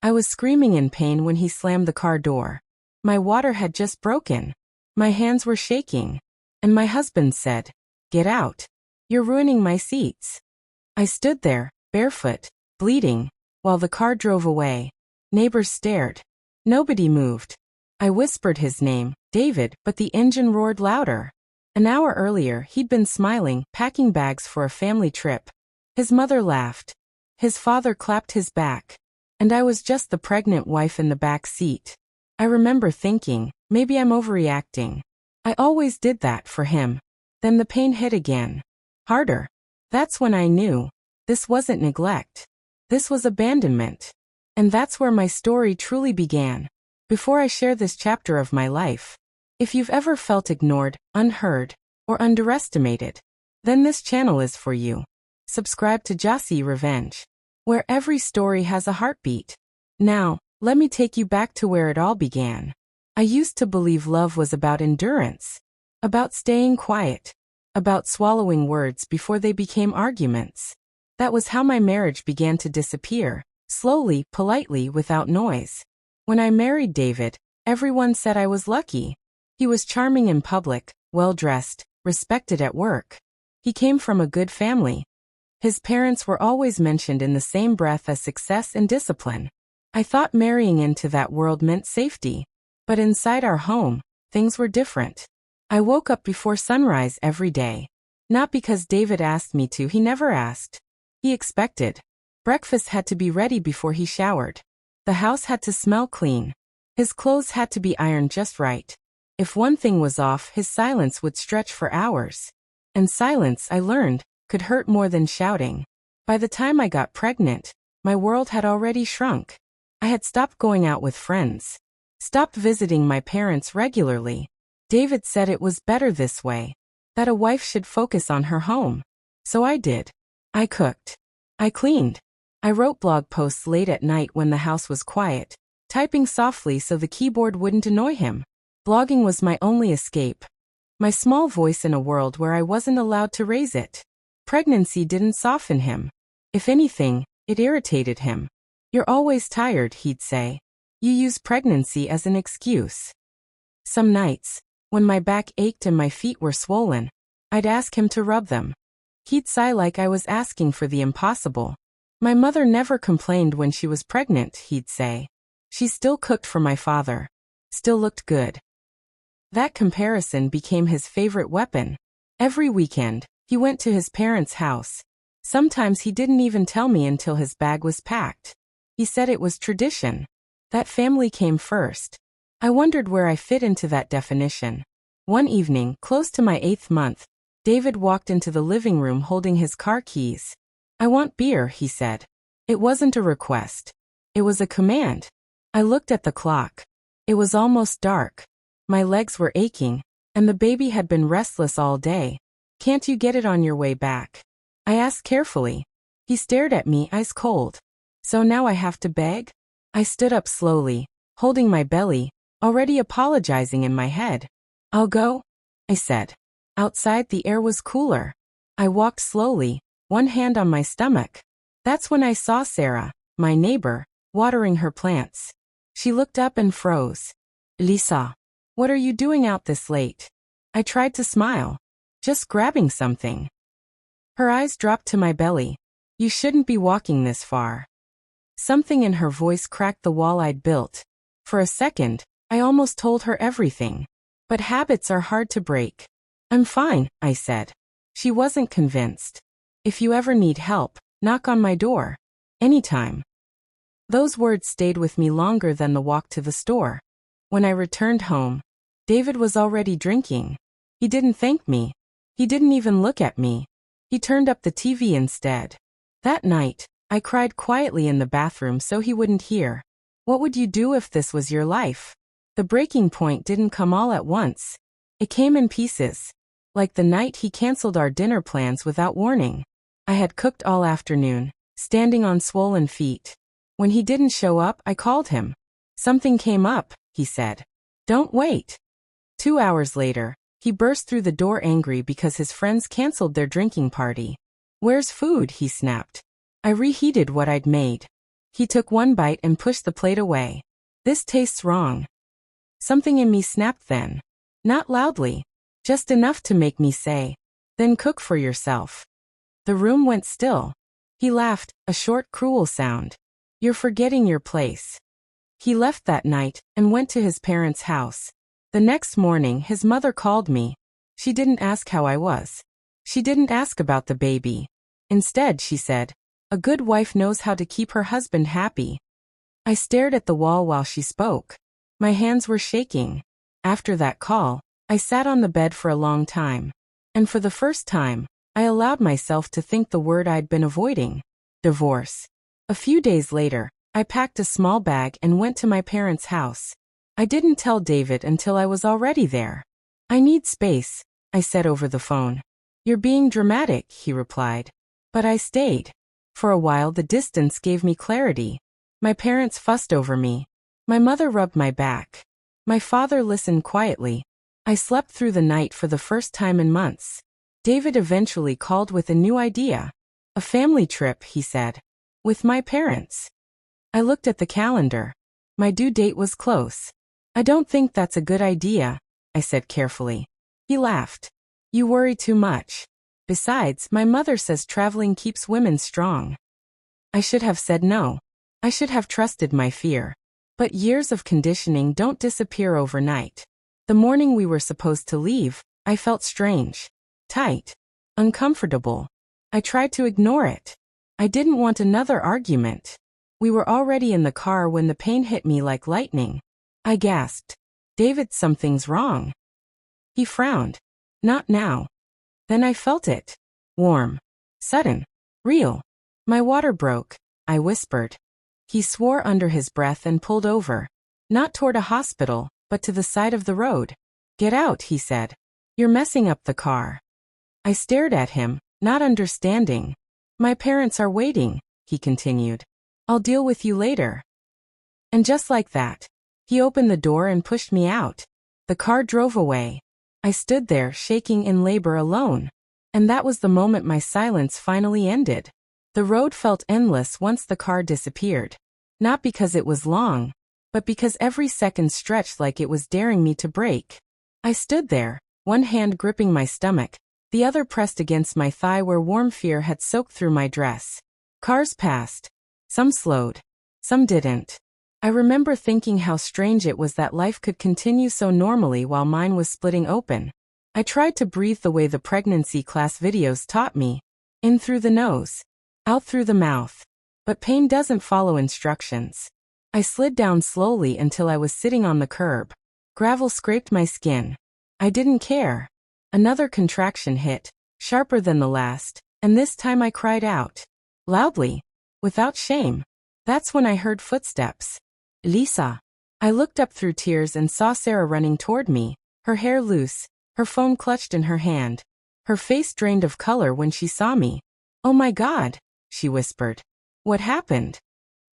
I was screaming in pain when he slammed the car door. My water had just broken. My hands were shaking. And my husband said, "Get out. You're ruining my seats." I stood there, barefoot, bleeding, while the car drove away. Neighbors stared. Nobody moved. I whispered his name, David, but the engine roared louder. An hour earlier, he'd been smiling, packing bags for a family trip. His mother laughed. His father clapped his back. And I was just the pregnant wife in the back seat. I remember thinking, maybe I'm overreacting. I always did that for him. Then the pain hit again. Harder. That's when I knew. This wasn't neglect. This was abandonment. And that's where my story truly began. Before I share this chapter of my life, if you've ever felt ignored, unheard, or underestimated, then this channel is for you. Subscribe to Jossy Revenge, where every story has a heartbeat. Now, let me take you back to where it all began. I used to believe love was about endurance, about staying quiet, about swallowing words before they became arguments. That was how my marriage began to disappear, slowly, politely, without noise. When I married David, everyone said I was lucky. He was charming in public, well-dressed, respected at work. He came from a good family. His parents were always mentioned in the same breath as success and discipline. I thought marrying into that world meant safety. But inside our home, things were different. I woke up before sunrise every day. Not because David asked me to, he never asked. He expected. Breakfast had to be ready before he showered. The house had to smell clean. His clothes had to be ironed just right. If one thing was off, his silence would stretch for hours. And silence, I learned, could hurt more than shouting. By the time I got pregnant, my world had already shrunk. I had stopped going out with friends. Stopped visiting my parents regularly. David said it was better this way, that a wife should focus on her home. So I did. I cooked. I cleaned. I wrote blog posts late at night when the house was quiet, typing softly so the keyboard wouldn't annoy him. Blogging was my only escape. My small voice in a world where I wasn't allowed to raise it. Pregnancy didn't soften him. If anything, it irritated him. "You're always tired," he'd say. "You use pregnancy as an excuse." Some nights, when my back ached and my feet were swollen, I'd ask him to rub them. He'd sigh like I was asking for the impossible. "My mother never complained when she was pregnant," he'd say. "She still cooked for my father. Still looked good." That comparison became his favorite weapon. Every weekend, he went to his parents' house. Sometimes he didn't even tell me until his bag was packed. He said it was tradition. That family came first. I wondered where I fit into that definition. One evening, close to my 8th month, David walked into the living room holding his car keys. "I want beer," he said. It wasn't a request. It was a command. I looked at the clock. It was almost dark. My legs were aching, and the baby had been restless all day. "Can't you get it on your way back?" I asked carefully. He stared at me, ice cold. "So now I have to beg?" I stood up slowly, holding my belly, already apologizing in my head. "I'll go," I said. Outside the air was cooler. I walked slowly, one hand on my stomach. That's when I saw Sarah, my neighbor, watering her plants. She looked up and froze. "Lisa, what are you doing out this late?" I tried to smile. "Just grabbing something." Her eyes dropped to my belly. "You shouldn't be walking this far." Something in her voice cracked the wall I'd built. For a second, I almost told her everything. But habits are hard to break. "I'm fine," I said. She wasn't convinced. "If you ever need help, knock on my door. Anytime." Those words stayed with me longer than the walk to the store. When I returned home, David was already drinking. He didn't thank me. He didn't even look at me. He turned up the TV instead. That night, I cried quietly in the bathroom so he wouldn't hear. What would you do if this was your life? The breaking point didn't come all at once. It came in pieces. Like the night he canceled our dinner plans without warning. I had cooked all afternoon, standing on swollen feet. When he didn't show up, I called him. "Something came up," he said. "Don't wait." 2 hours later, he burst through the door angry because his friends canceled their drinking party. "Where's food?" he snapped. I reheated what I'd made. He took one bite and pushed the plate away. This tastes wrong. Something in me snapped then. Not loudly. Just enough to make me say, then cook for yourself. The room went still. He laughed, a short, cruel sound. You're forgetting your place. He left that night and went to his parents' house. The next morning his mother called me. She didn't ask how I was. She didn't ask about the baby. Instead, she said, a good wife knows how to keep her husband happy. I stared at the wall while she spoke. My hands were shaking. After that call, I sat on the bed for a long time. And for the first time, I allowed myself to think the word I'd been avoiding. Divorce. A few days later, I packed a small bag and went to my parents' house. I didn't tell David until I was already there. I need space, I said over the phone. You're being dramatic, he replied. But I stayed. For a while the distance gave me clarity. My parents fussed over me. My mother rubbed my back. My father listened quietly. I slept through the night for the first time in months. David eventually called with a new idea. A family trip, he said. With my parents. I looked at the calendar. My due date was close. I don't think that's a good idea, I said carefully. He laughed. You worry too much. Besides, my mother says traveling keeps women strong. I should have said no. I should have trusted my fear. But years of conditioning don't disappear overnight. The morning we were supposed to leave, I felt strange. Tight. Uncomfortable. I tried to ignore it. I didn't want another argument. We were already in the car when the pain hit me like lightning. I gasped. David, something's wrong. He frowned. Not now. Then I felt it. Warm. Sudden. Real. My water broke, I whispered. He swore under his breath and pulled over. Not toward a hospital, but to the side of the road. Get out, he said. You're messing up the car. I stared at him, not understanding. My parents are waiting, he continued. I'll deal with you later. And just like that, he opened the door and pushed me out. The car drove away. I stood there, shaking in labor alone. And that was the moment my silence finally ended. The road felt endless once the car disappeared. Not because it was long, but because every second stretched like it was daring me to break. I stood there, one hand gripping my stomach, the other pressed against my thigh where warm fear had soaked through my dress. Cars passed. Some slowed. Some didn't. I remember thinking how strange it was that life could continue so normally while mine was splitting open. I tried to breathe the way the pregnancy class videos taught me. In through the nose. Out through the mouth. But pain doesn't follow instructions. I slid down slowly until I was sitting on the curb. Gravel scraped my skin. I didn't care. Another contraction hit, sharper than the last, and this time I cried out. Loudly. Without shame. That's when I heard footsteps. Lisa. I looked up through tears and saw Sarah running toward me, her hair loose, her phone clutched in her hand. Her face drained of color when she saw me. Oh my God, she whispered. What happened?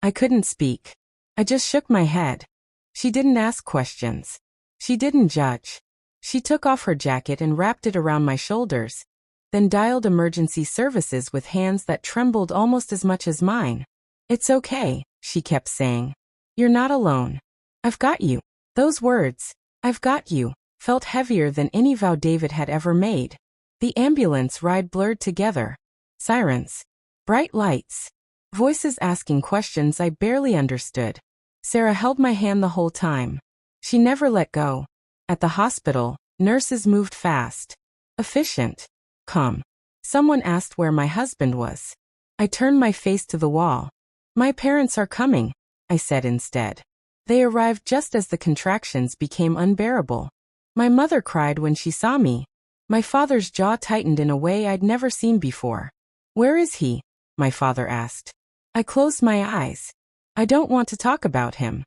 I couldn't speak. I just shook my head. She didn't ask questions. She didn't judge. She took off her jacket and wrapped it around my shoulders, then dialed emergency services with hands that trembled almost as much as mine. It's okay, she kept saying. You're not alone. I've got you. Those words, I've got you, felt heavier than any vow David had ever made. The ambulance ride blurred together. Sirens. Bright lights. Voices asking questions I barely understood. Sarah held my hand the whole time. She never let go. At the hospital, nurses moved fast. Efficient. Calm. Someone asked where my husband was. I turned my face to the wall. My parents are coming, I said instead. They arrived just as the contractions became unbearable. My mother cried when she saw me. My father's jaw tightened in a way I'd never seen before. Where is he? My father asked. I closed my eyes. I don't want to talk about him.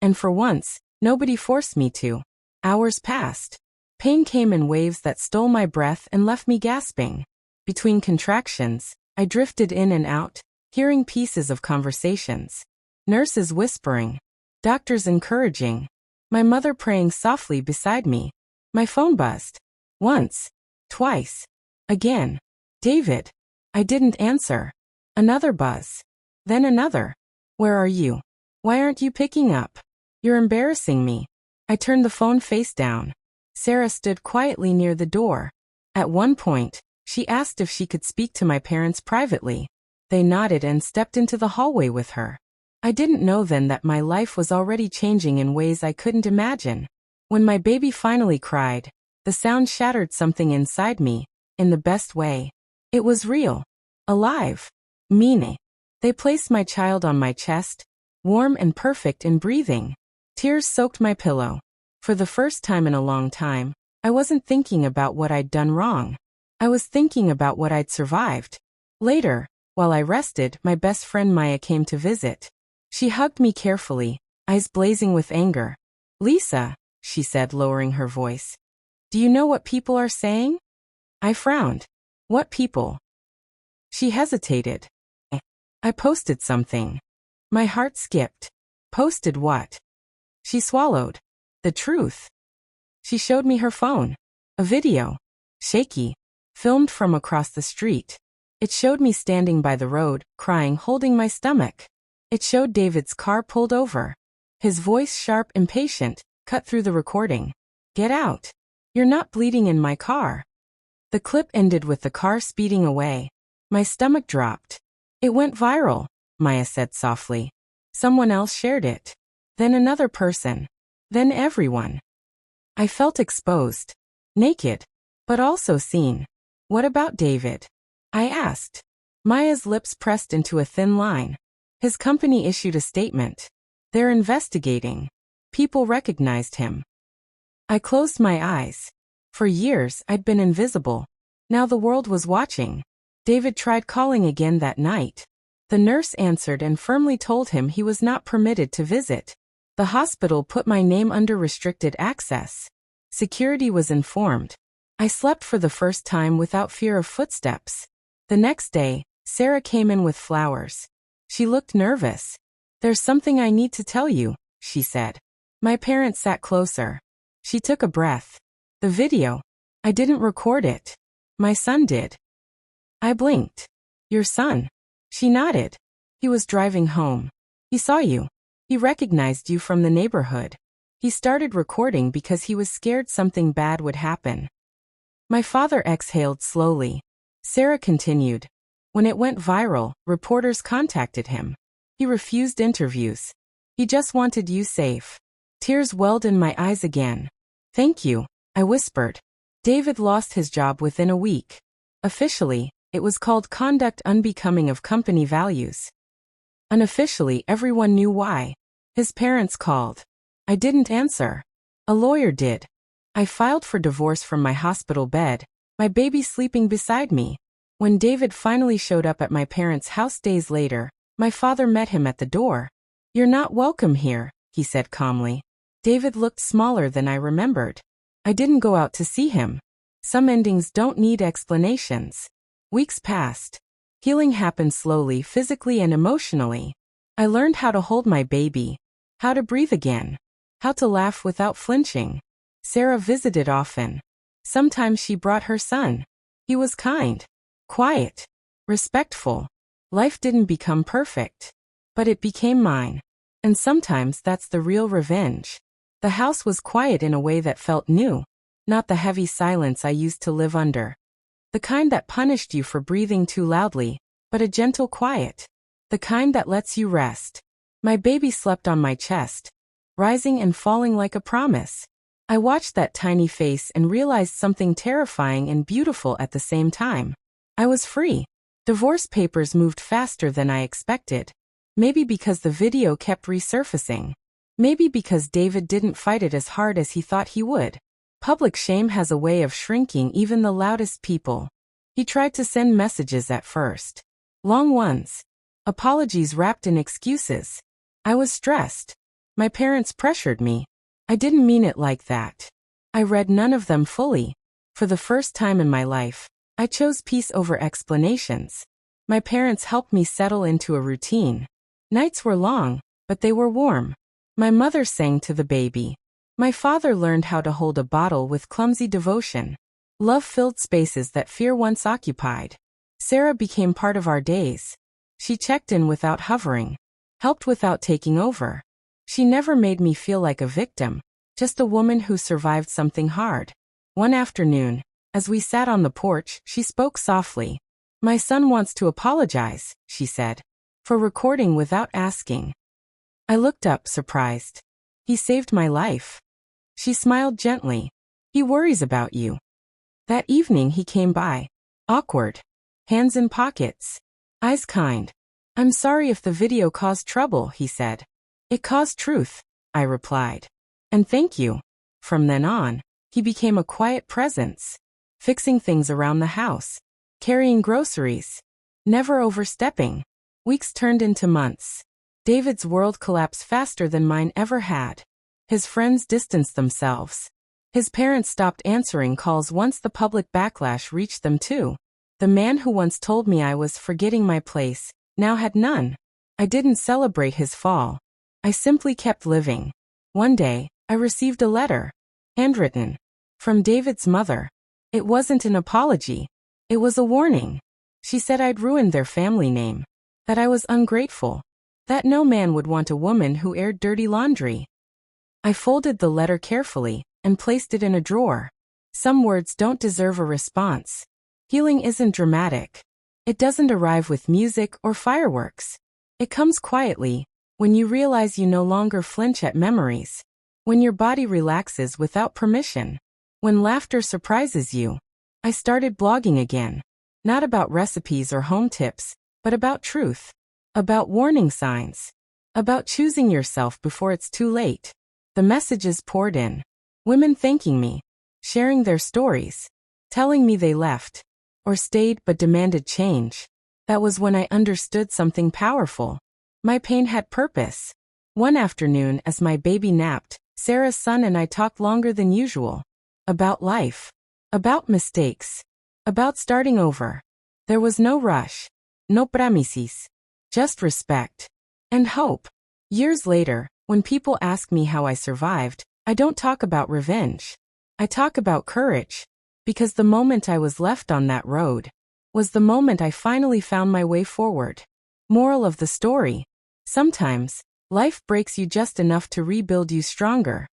And for once, nobody forced me to. Hours passed. Pain came in waves that stole my breath and left me gasping. Between contractions, I drifted in and out, hearing pieces of conversations. Nurses whispering. Doctors encouraging. My mother praying softly beside me. My phone buzzed. Once. Twice. Again. David. I didn't answer. Another buzz. Then another. Where are you? Why aren't you picking up? You're embarrassing me. I turned the phone face down. Sarah stood quietly near the door. At one point, she asked if she could speak to my parents privately. They nodded and stepped into the hallway with her. I didn't know then that my life was already changing in ways I couldn't imagine. When my baby finally cried, the sound shattered something inside me, in the best way. It was real. Alive. Meaning. They placed my child on my chest, warm and perfect in breathing. Tears soaked my pillow. For the first time in a long time, I wasn't thinking about what I'd done wrong. I was thinking about what I'd survived. Later, while I rested, my best friend Maya came to visit. She hugged me carefully, eyes blazing with anger. Lisa, she said, lowering her voice. Do you know what people are saying? I frowned. What people? She hesitated. I posted something. My heart skipped. Posted what? She swallowed. The truth. She showed me her phone. A video. Shaky. Filmed from across the street. It showed me standing by the road, crying, holding my stomach. It showed David's car pulled over. His voice, sharp, impatient, cut through the recording. Get out. You're not bleeding in my car. The clip ended with the car speeding away. My stomach dropped. It went viral, Maya said softly. Someone else shared it. Then another person. Then everyone. I felt exposed. Naked. But also seen. What about David? I asked. Maya's lips pressed into a thin line. His company issued a statement. They're investigating. People recognized him. I closed my eyes. For years, I'd been invisible. Now the world was watching. David tried calling again that night. The nurse answered and firmly told him he was not permitted to visit. The hospital put my name under restricted access. Security was informed. I slept for the first time without fear of footsteps. The next day, Sarah came in with flowers. She looked nervous. There's something I need to tell you, she said. My parents sat closer. She took a breath. The video. I didn't record it. My son did. I blinked. Your son? She nodded. He was driving home. He saw you. He recognized you from the neighborhood. He started recording because he was scared something bad would happen. My father exhaled slowly. Sarah continued. When it went viral, reporters contacted him. He refused interviews. He just wanted you safe. Tears welled in my eyes again. Thank you, I whispered. David lost his job within a week. Officially, it was called conduct unbecoming of company values. Unofficially, everyone knew why. His parents called. I didn't answer. A lawyer did. I filed for divorce from my hospital bed, my baby sleeping beside me. When David finally showed up at my parents' house days later, my father met him at the door. You're not welcome here, he said calmly. David looked smaller than I remembered. I didn't go out to see him. Some endings don't need explanations. Weeks passed. Healing happened slowly, physically and emotionally. I learned how to hold my baby, how to breathe again, how to laugh without flinching. Sarah visited often. Sometimes she brought her son. He was kind, quiet, respectful. Life didn't become perfect, but it became mine. And sometimes that's the real revenge. The house was quiet in a way that felt new, not the heavy silence I used to live under. The kind that punished you for breathing too loudly, but a gentle quiet. The kind that lets you rest. My baby slept on my chest, rising and falling like a promise. I watched that tiny face and realized something terrifying and beautiful at the same time. I was free. Divorce papers moved faster than I expected. Maybe because the video kept resurfacing. Maybe because David didn't fight it as hard as he thought he would. Public shame has a way of shrinking even the loudest people. He tried to send messages at first. Long ones. Apologies wrapped in excuses. I was stressed. My parents pressured me. I didn't mean it like that. I read none of them fully. For the first time in my life, I chose peace over explanations. My parents helped me settle into a routine. Nights were long, but they were warm. My mother sang to the baby. My father learned how to hold a bottle with clumsy devotion. Love filled spaces that fear once occupied. Sarah became part of our days. She checked in without hovering. helped without taking over. She never made me feel like a victim, just a woman who survived something hard. One afternoon, as we sat on the porch, she spoke softly. "My son wants to apologize," she said, "for recording without asking." I looked up, surprised. "He saved my life." She smiled gently. "He worries about you." That evening he came by. Awkward. Hands in pockets. Eyes kind. "I'm sorry if the video caused trouble," he said. "It caused truth," I replied. "And thank you." From then on, he became a quiet presence. Fixing things around the house. Carrying groceries. Never overstepping. Weeks turned into months. David's world collapsed faster than mine ever had. His friends distanced themselves. His parents stopped answering calls once the public backlash reached them too. The man who once told me I was forgetting my place now had none. I didn't celebrate his fall. I simply kept living. One day, I received a letter. Handwritten. From David's mother. It wasn't an apology. It was a warning. She said I'd ruined their family name. That I was ungrateful. That no man would want a woman who aired dirty laundry. I folded the letter carefully and placed it in a drawer. Some words don't deserve a response. Healing isn't dramatic. It doesn't arrive with music or fireworks. It comes quietly, when you realize you no longer flinch at memories. When your body relaxes without permission. When laughter surprises you. I started blogging again. Not about recipes or home tips, but about truth. About warning signs. About choosing yourself before it's too late. The messages poured in. Women thanking me. Sharing their stories. Telling me they left. Or stayed but demanded change. That was when I understood something powerful. My pain had purpose. One afternoon as my baby napped, Sarah's son and I talked longer than usual. About life. About mistakes. About starting over. There was no rush. No promises. Just respect. And hope. Years later, when people ask me how I survived, I don't talk about revenge. I talk about courage. Because the moment I was left on that road was the moment I finally found my way forward. Moral of the story. Sometimes, life breaks you just enough to rebuild you stronger.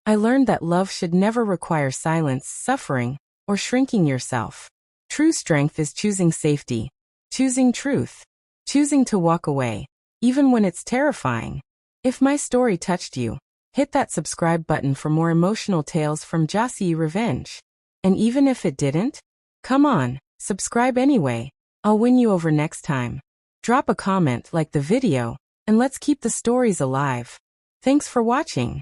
I learned that love should never require silence, suffering, or shrinking yourself. True strength is choosing safety, choosing truth, choosing to walk away, even when it's terrifying. If my story touched you, hit that subscribe button for more emotional tales from Jossy Revenge. And even if it didn't, come on, subscribe anyway. I'll win you over next time. Drop a comment, like the video, and let's keep the stories alive. Thanks for watching.